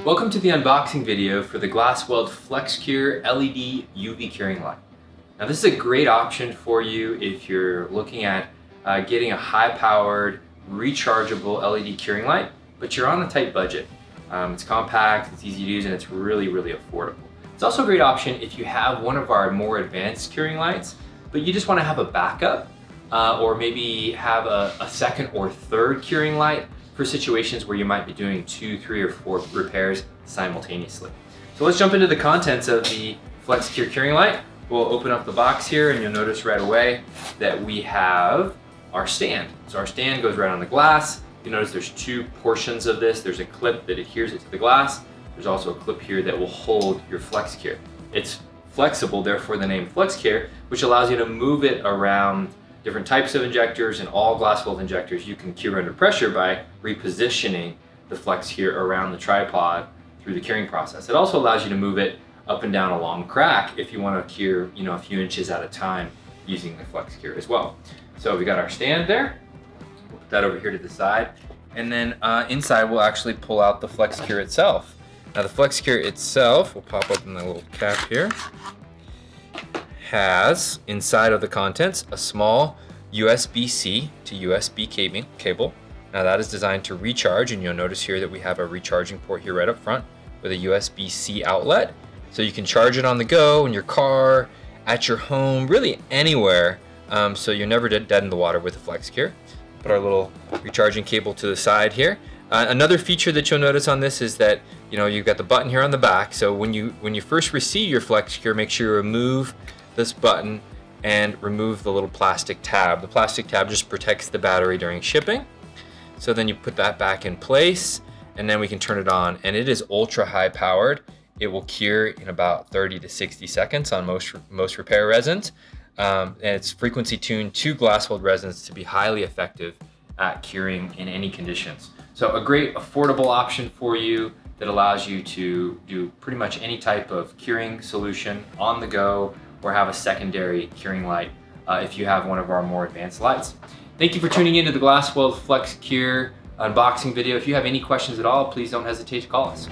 Welcome to the unboxing video for the GlasWeld FlexCur LED UV curing light. Now this is a great option for you if you're looking at getting a high-powered, rechargeable LED curing light, but you're on a tight budget. It's compact, it's easy to use, and it's really affordable. It's also a great option if you have one of our more advanced curing lights, but you just want to have a backup or maybe have a second or third curing light for situations where you might be doing 2, 3, or 4 repairs simultaneously. So let's jump into the contents of the FlexCur curing light. We'll open up the box here and you'll notice right away that we have our stand. So our stand goes right on the glass. You notice there's 2 portions of this. There's a clip that adheres it to the glass. There's also a clip here that will hold your FlexCur. It's flexible, therefore the name FlexCur, which allows you to move it around different types of injectors, and all GlasWeld injectors you can cure under pressure by repositioning the FlexCur around the tripod through the curing process. It also allows you to move it up and down a long crack if you want to cure, a few inches at a time using the FlexCur as well. So we got our stand there. We'll put that over here to the side, and then inside we'll actually pull out the FlexCur itself. Now the FlexCur itself, we'll pop open the little cap here, has inside of the contents a small USB-C to USB cable. Now that is designed to recharge, and you'll notice here that we have a recharging port here right up front with a USB-C outlet. So you can charge it on the go, in your car, at your home, really anywhere. So you're never dead in the water with the FlexCur. Put our little recharging cable to the side here. Another feature that you'll notice on this is that you've got the button here on the back. So when you first receive your FlexCur, make sure you remove this button and remove the little plastic tab. The plastic tab just protects the battery during shipping. So then you put that back in place, and then we can turn it on, and it is ultra high powered. It will cure in about 30 to 60 seconds on most repair resins. And it's frequency tuned to GlasWeld resins to be highly effective at curing in any conditions. So a great affordable option for you that allows you to do pretty much any type of curing solution on the go, or have a secondary curing light if you have one of our more advanced lights. Thank you for tuning in to the GlasWeld FlexCur unboxing video. If you have any questions at all, please don't hesitate to call us.